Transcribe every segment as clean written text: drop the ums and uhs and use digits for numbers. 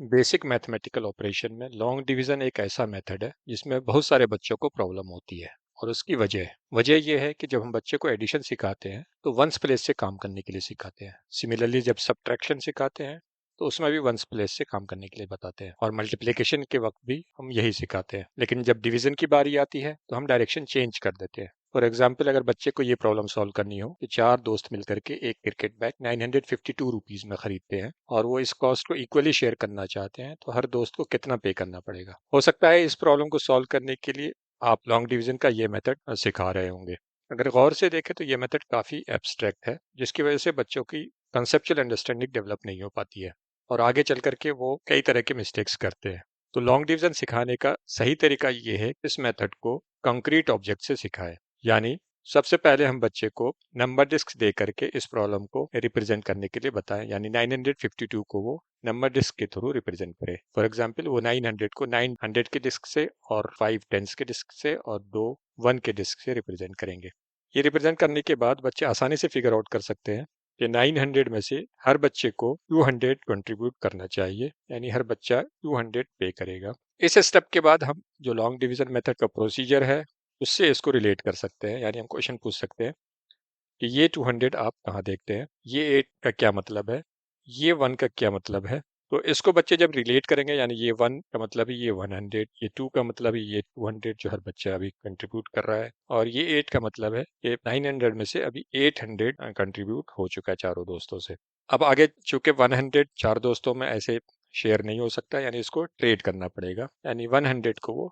Basic mathematical operation में long division एक ऐसा मेथड है जिसमें बहुत सारे बच्चों को प्रॉब्लम होती है। और उसकी वजह यह है कि जब हम बच्चे को एडिशन सिखाते हैं तो वंस प्लेस से काम करने के लिए सिखाते हैं। सिमिलरली जब सब्ट्रैक्शन सिखाते हैं तो उसमें भी वंस प्लेस से काम करने के लिए बताते हैं, और मल्टीप्लिकेशन के वक्त भी हम यही सिखाते हैं। लेकिन जब डिवीजन की बारी आती है तो हम डायरेक्शन चेंज कर देते हैं। फॉर एग्जाम्पल, अगर बच्चे को ये प्रॉब्लम सॉल्व करनी हो कि चार दोस्त मिलकर के एक क्रिकेट बैट 952 रुपीज में खरीदते हैं और वो इस कॉस्ट को इक्वली शेयर करना चाहते हैं, तो हर दोस्त को कितना पे करना पड़ेगा। हो सकता है इस प्रॉब्लम को सॉल्व करने के लिए आप लॉन्ग डिवीजन का ये मेथड सिखा रहे होंगे। अगर गौर से देखें तो ये मेथड काफी एब्स्ट्रैक्ट है, जिसकी वजह से बच्चों की कंसेप्चुअल अंडरस्टैंडिंग डेवलप नहीं हो पाती है और आगे चल करके वो कई तरह के मिस्टेक्स करते हैं। तो लॉन्ग डिवीजन सिखाने का सही तरीका ये है कि इस मेथड को कंक्रीट ऑब्जेक्ट से सिखाएं। यानी सबसे पहले हम बच्चे को नंबर डिस्क दे करके इस प्रॉब्लम को रिप्रेजेंट करने के लिए बताएं। यानी 952 को वो नंबर डिस्क के थ्रू रिप्रेजेंट करे। फॉर एग्जांपल, वो 900 को 900 के डिस्क से और 5 टेंस के डिस्क से और 2 1 के डिस्क से रिप्रेजेंट करेंगे। ये रिप्रेजेंट करने के बाद बच्चे आसानी से फिगर आउट कर सकते हैं कि 900 में से हर बच्चे को 200 कंट्रीब्यूट करना चाहिए, यानी हर बच्चा 200 पे करेगा। इस स्टेप के बाद हम जो लॉन्ग डिवीजन मेथड का प्रोसीजर है उससे इसको रिलेट कर सकते हैं। यानी हम क्वेश्चन पूछ सकते हैं कि ये 200 आप कहाँ देखते हैं, ये 8 का क्या मतलब है, ये 1 का क्या मतलब है। तो इसको बच्चे जब रिलेट करेंगे, यानी ये 1 का मतलब है ये 100, ये 2 का मतलब है ये 200 जो हर बच्चा अभी कंट्रीब्यूट कर रहा है, और ये 8 का मतलब है ये 900 में से अभी 800 कंट्रीब्यूट हो चुका है चारों दोस्तों से। अब आगे चूंकि 100 चार दोस्तों में ऐसे शेयर नहीं हो सकता, यानी इसको ट्रेड करना पड़ेगा। यानी 100 को वो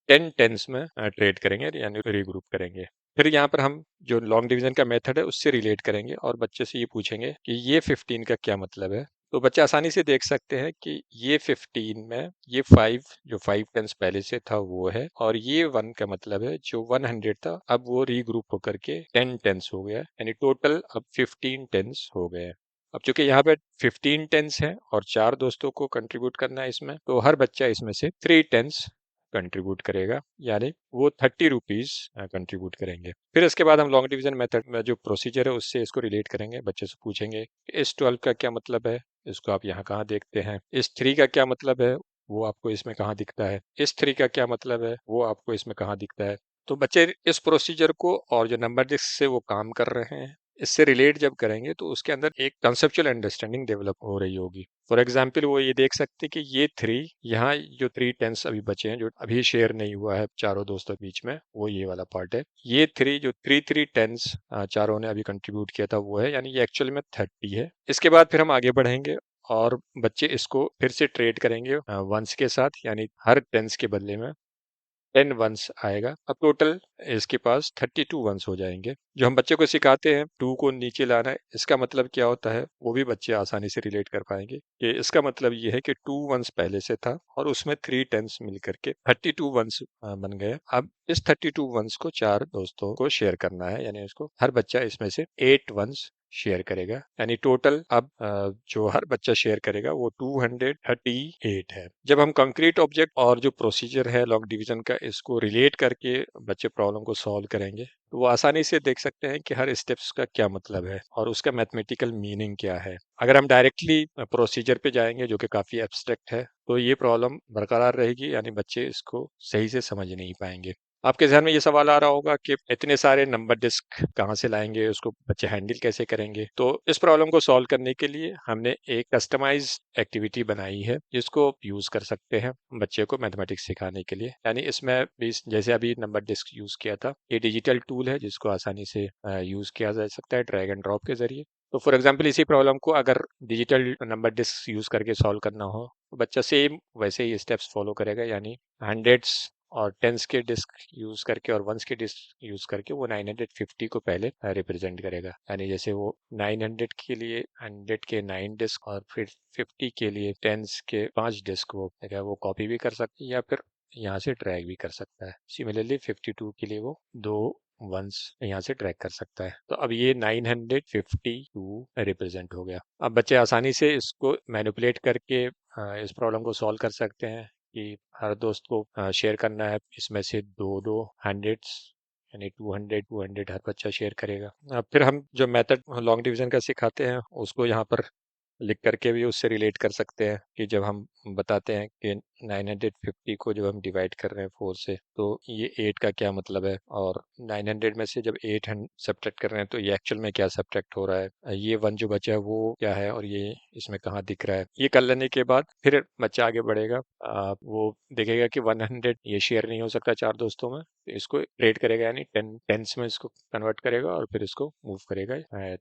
10 टेंस में ट्रेड करेंगे, यानी रीग्रुप करेंगे। फिर यहाँ पर हम जो लॉन्ग डिवीजन का मेथड है उससे रिलेट करेंगे और बच्चे से ये पूछेंगे कि ये 15 का क्या मतलब है। तो बच्चे आसानी से देख सकते हैं कि ये 15 में ये 5 जो 5 टेंस पहले से था वो है, और ये 1 का मतलब है जो 100 था अब वो रीग्रुप होकर के 10 टेंस हो गया, यानी टोटल अब 15 टेंस हो गए। अब चूंकि यहाँ पे 15 टेंस है और चार दोस्तों को कंट्रीब्यूट करना है इसमें, तो हर बच्चा इसमें से 3 टेंस कंट्रीब्यूट करेगा, यानी वो 30 रुपीज कंट्रीब्यूट करेंगे। फिर इसके बाद हम लॉन्ग डिवीजन मेथड में जो प्रोसीजर है उससे इसको रिलेट करेंगे। बच्चे से पूछेंगे इस 12 का क्या मतलब है, इसको आप यहाँ कहाँ देखते हैं। इस 3 का क्या मतलब है, वो आपको इसमें कहाँ दिखता है। इस 3 का क्या मतलब है, वो आपको इसमें कहाँ दिखता है। तो बच्चे इस प्रोसीजर को और जो नंबर जिस से वो काम कर रहे हैं इससे रिलेट जब करेंगे तो उसके अंदर एक कंसेप्चुअल अंडरस्टैंडिंग डेवलप हो रही होगी। फॉर एग्जाम्पल, वो ये देख सकते कि ये 3 यहाँ जो 3 टेंस अभी बचे हैं जो अभी शेयर नहीं हुआ है चारों दोस्तों के बीच में, वो ये वाला पार्ट है। ये 3 जो 3 टेंस चारों ने अभी कंट्रीब्यूट किया था वो है, यानी ये एक्चुअल में 30 है। इसके बाद फिर हम आगे बढ़ेंगे और बच्चे इसको फिर से ट्रेड करेंगे वंस के साथ, यानी हर टेंस के बदले में 10 वंस आएगा। अब टोटल इसके पास 32 वंस हो जाएंगे। जो हम बच्चे को सिखाते हैं 2 को नीचे लाना है, इसका मतलब क्या होता है वो भी बच्चे आसानी से रिलेट कर पाएंगे कि इसका मतलब ये है कि 2 वंस पहले से था और उसमें 3 टेंस मिल करके 32 वंस बन गए। अब इस 32 वंस को चार दोस्तों को शेयर करना है, यानी इसको हर बच्चा इसमें से 8 वंस शेयर करेगा, यानी टोटल अब जो हर बच्चा शेयर करेगा वो 238 है। जब हम कंक्रीट ऑब्जेक्ट और जो प्रोसीजर है लॉन्ग डिवीजन का इसको रिलेट करके बच्चे प्रॉब्लम को सॉल्व करेंगे तो वो आसानी से देख सकते हैं कि हर स्टेप्स का क्या मतलब है और उसका मैथमेटिकल मीनिंग क्या है। अगर हम डायरेक्टली प्रोसीजर पे जाएंगे जो कि काफी एब्स्ट्रैक्ट है तो ये प्रॉब्लम बरकरार रहेगी, यानी बच्चे इसको सही से समझ नहीं पाएंगे। आपके ध्यान में ये सवाल आ रहा होगा कि इतने सारे नंबर डिस्क कहाँ से लाएंगे, उसको बच्चे हैंडल कैसे करेंगे। तो इस प्रॉब्लम को सॉल्व करने के लिए हमने एक कस्टमाइज एक्टिविटी बनाई है जिसको यूज कर सकते हैं बच्चे को मैथमेटिक्स सिखाने के लिए। यानी इसमें भी जैसे अभी नंबर डिस्क यूज किया था, ये डिजिटल टूल है जिसको आसानी से यूज किया जा सकता है ड्रैग एंड ड्रॉप के जरिए। तो फॉर एग्जाम्पल, इसी प्रॉब्लम को अगर डिजिटल नंबर डिस्क यूज करके सॉल्व करना हो तो बच्चा सेम वैसे ही स्टेप्स फॉलो करेगा, यानी हंड्रेड्स और टेंस के डिस्क यूज करके और वंस के डिस्क यूज करके वो 950 को पहले रिप्रेजेंट करेगा। यानी जैसे वो 900 के लिए 100 के 9 डिस्क और फिर 50 के लिए टेंस के 5 डिस्क वो कॉपी भी कर सकती है या फिर यहाँ से ड्रैग भी कर सकता है। सिमिलरली 52 के लिए वो दो वंस यहाँ से ट्रैक कर सकता है। तो अब ये 952 रिप्रेजेंट हो गया। अब बच्चे आसानी से इसको मैनिपुलेट करके इस प्रॉब्लम को सॉल्व कर सकते हैं कि हर दोस्त को शेयर करना है इसमें से दो दो हंड्रेड्स, यानी 200 हर बच्चा शेयर करेगा। अब फिर हम जो मेथड लॉन्ग डिवीजन का सिखाते हैं उसको यहाँ पर लिख करके भी उससे रिलेट कर सकते हैं कि जब हम बताते हैं कि 950 को जब हम डिवाइड कर रहे हैं 4 से, तो ये 8 का क्या मतलब है, और 900 में से जब 8 हम सब्ट्रैक्ट कर रहे हैं तो ये एक्चुअल में क्या सब्ट्रैक्ट हो रहा है, ये 1 जो बचा है वो क्या है, और ये इसमें कहाँ दिख रहा है। ये कर लेने के बाद फिर बच्चा आगे बढ़ेगा, वो देखेगा कि 100 ये शेयर नहीं हो सकता चार दोस्तों में, तो इसको रेट करेगा, यानी टेंस में इसको कन्वर्ट करेगा और फिर इसको मूव करेगा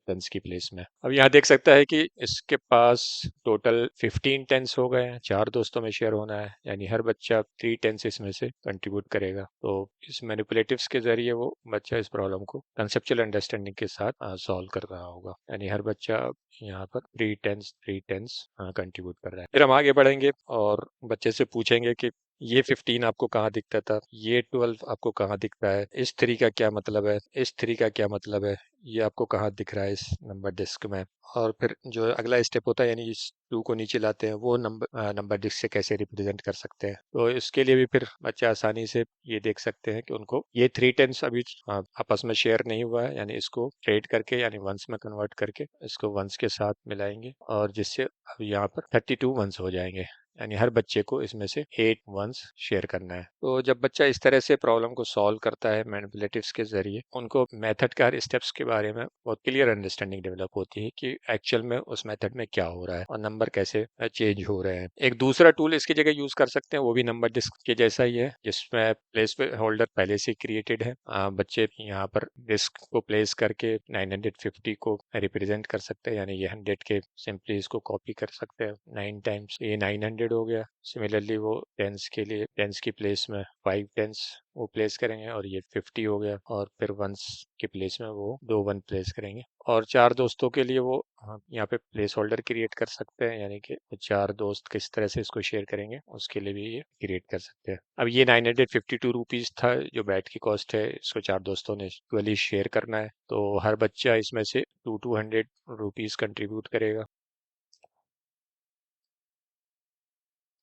टेंस की प्लेस में। अब यहाँ देख सकता है कि इसके पास टोटल 15 टेंस हो गए हैं, चार दोस्तों में शेयर होना है, यानी हर बच्चा 3 टेंस इसमें से कंट्रीब्यूट करेगा। तो इस मैनिपुलेटिव्स के जरिए वो बच्चा इस प्रॉब्लम को कंसेप्चुअल अंडरस्टैंडिंग के साथ सॉल्व कर रहा होगा, यानी हर बच्चा यहाँ पर 3 टेंस कंट्रीब्यूट कर रहा है। फिर हम आगे बढ़ेंगे और बच्चे से पूछेंगे कि ये 15 आपको कहाँ दिखता था, ये 12 आपको कहाँ दिखता है, इस 3 का क्या मतलब है, इस 3 का क्या मतलब है, ये आपको कहाँ दिख रहा है इस नंबर डिस्क में। और फिर जो अगला स्टेप होता है, यानी इस 2 को नीचे लाते हैं, वो नंबर डिस्क से कैसे रिप्रेजेंट कर सकते हैं। तो इसके लिए भी फिर बच्चे आसानी से ये देख सकते हैं कि उनको ये 3 टेंस अभी आपस में शेयर नहीं हुआ है, यानी इसको ट्रेड करके यानी वंस में कन्वर्ट करके इसको वंस के साथ मिलाएंगे, और जिससे अब यहाँ पर 32 वंस हो जाएंगे, यानी हर बच्चे को इसमें से 8 वंस शेयर करना है। तो जब बच्चा इस तरह से प्रॉब्लम को सॉल्व करता है मैनिपुलेटिव्स के जरिए, उनको मेथड का हर स्टेप्स के बारे में बहुत क्लियर अंडरस्टैंडिंग डेवलप होती है कि एक्चुअल में उस मेथड में क्या हो रहा है और नंबर कैसे चेंज हो रहे हैं। एक दूसरा टूल इसकी जगह यूज कर सकते हैं, वो भी नंबर डिस्क के जैसा ही है, जिसमें प्लेस होल्डर पहले से क्रिएटेड है। बच्चे यहाँ पर डिस्क को प्लेस करके 950 को रिप्रेजेंट कर सकते हैं, यानी ये 100 के सिंपली इसको कॉपी कर सकते हैं 9 टाइम्स, ये 900 हो गया। सिमिलरली वो टेंस के लिए टेंस की प्लेस में 5 टेंस वो प्लेस करेंगे, और ये 50 हो गया, और फिर वंस के प्लेस में वो 2 वन प्लेस करेंगे। और चार दोस्तों के लिए वो यहाँ पे प्लेस होल्डर क्रिएट कर सकते हैं, यानी कि चार दोस्त किस तरह से इसको शेयर करेंगे उसके लिए भी ये क्रिएट कर सकते हैं। अब ये 952 रुपीज था जो बैट की कॉस्ट है, इसको चार दोस्तों ने इक्वली शेयर करना है, तो हर बच्चा इसमें से 200 रुपीज कंट्रीब्यूट करेगा।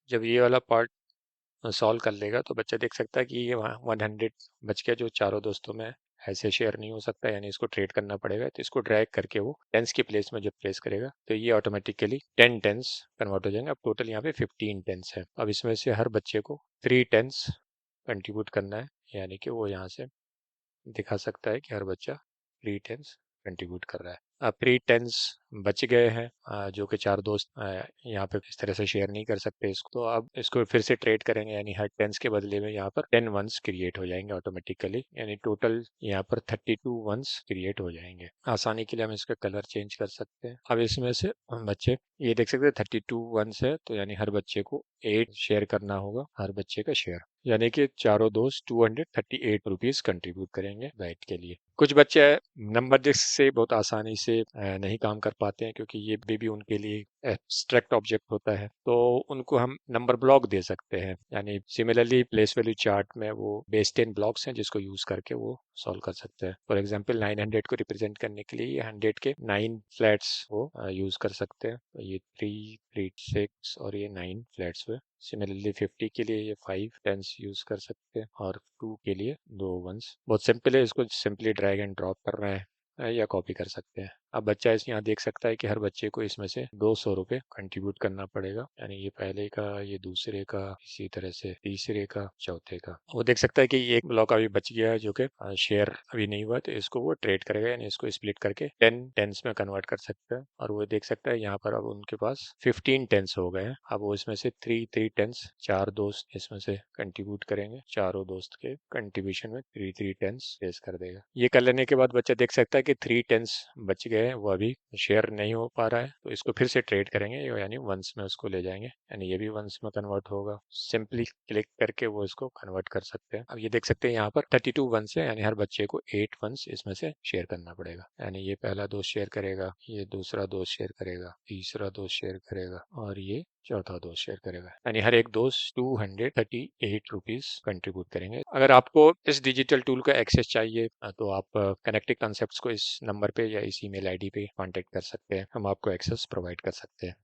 जब ये वाला पार्ट सॉल्व कर लेगा तो बच्चा देख सकता है कि ये वहाँ 100 बच गया, जो चारों दोस्तों में ऐसे शेयर नहीं हो सकता, यानी इसको ट्रेड करना पड़ेगा। तो इसको ड्रैग करके वो टेंस की प्लेस में जब प्लेस करेगा तो ये ऑटोमेटिकली 10 टेंस कन्वर्ट हो जाएंगे। अब टोटल यहाँ पे 15 टेंस है। अब इसमें से हर बच्चे को 3 टेंस कंट्रीब्यूट करना है, यानी कि वो यहाँ से दिखा सकता है कि हर बच्चा 3 टेंस कंट्रीब्यूट कर रहा है। अब 3 टेंस बच गए हैं, जो कि चार दोस्त यहाँ पे इस तरह से शेयर नहीं कर सकते इसको, तो अब इसको फिर से ट्रेड करेंगे, यानी हर टेंस के बदले में यहाँ पर 10 वंस क्रिएट हो जाएंगे ऑटोमेटिकली, यानी टोटल यहाँ पर 32 वंस क्रिएट हो जाएंगे। आसानी के लिए हम इसका कलर चेंज कर सकते हैं। अब इसमें से हम बच्चे ये देख सकते हैं 32 वंस है, तो यानी हर बच्चे को 8 शेयर करना होगा, हर बच्चे का शेयर, यानी कि चारों दोस्त 238 रुपीज कंट्रीब्यूट करेंगे बैट के लिए। कुछ बच्चे नंबर डिस्क से बहुत आसानी से नहीं काम कर पाते हैं, क्योंकि ये भी उनके लिए एब्स्ट्रैक्ट ऑब्जेक्ट होता है, तो उनको हम नंबर ब्लॉक दे सकते हैं, यानी सिमिलरली प्लेस वैल्यू चार्ट में वो बेस 10 ब्लॉक्स हैं जिसको यूज करके वो सॉल्व कर सकते हैं। फॉर एग्जांपल 900 को रिप्रेजेंट करने के लिए ये 100 के 9 फ्लैट्स वो यूज कर सकते हैं, तो ये 3 3 6 और ये 9 फ्लैट्स हुए। सिमिलरली 50 के लिए ये 5 टेंस यूज कर सकते हैं, और 2 के लिए 2 वंस। बहुत सिंपल है, इसको सिंपली ड्रैग एंड ड्रॉप करना है या कॉपी कर सकते हैं। अब बच्चा इस यहाँ देख सकता है कि हर बच्चे को इसमें से 200 रुपये कंट्रीब्यूट करना पड़ेगा, यानी ये पहले का, ये दूसरे का, इसी तरह से तीसरे का, चौथे का। वो देख सकता है कि ये एक ब्लॉक अभी बच गया है जो कि शेयर अभी नहीं हुआ, तो इसको वो ट्रेड करेगा, यानी इसको स्प्लिट करके 10 टेंस में कन्वर्ट कर सकता है। और वो देख सकता है यहाँ पर अब उनके पास 15 टेंस हो गए हैं। अब वो इसमें से 3 टेंस चार दोस्त इसमें से कंट्रीब्यूट करेंगे, चारों दोस्त के कंट्रीब्यूशन में 3 टेंस प्लेस कर देगा। ये कर लेने के बाद बच्चा देख सकता है कि 3 टेंस बच गए हैं, वो अभी शेयर नहीं हो पा रहा है, तो इसको फिर से ट्रेड करेंगे, यानी वंस में उसको ले जाएंगे, यानी ये भी वंस में कन्वर्ट होगा। सिंपली क्लिक करके वो इसको कन्वर्ट कर सकते हैं। अब ये देख सकते हैं यहाँ पर 32 वंस है, यानी हर बच्चे को 8 वंस इसमें से शेयर करना पड़ेगा, यानी ये पहला दोस्त शेयर करेगा, ये दूसरा दोस्त शेयर करेगा, तीसरा दोस्त शेयर करेगा, और ये चौथा दोस्त शेयर करेगा, यानी हर एक दोस्त 238 रुपीज कंट्रीब्यूट करेंगे। अगर आपको इस डिजिटल टूल का एक्सेस चाहिए तो आप कनेक्टिव कॉन्सेप्ट्स को इस नंबर पे या इस ईमेल आईडी पे कांटेक्ट कर सकते हैं, हम आपको एक्सेस प्रोवाइड कर सकते हैं।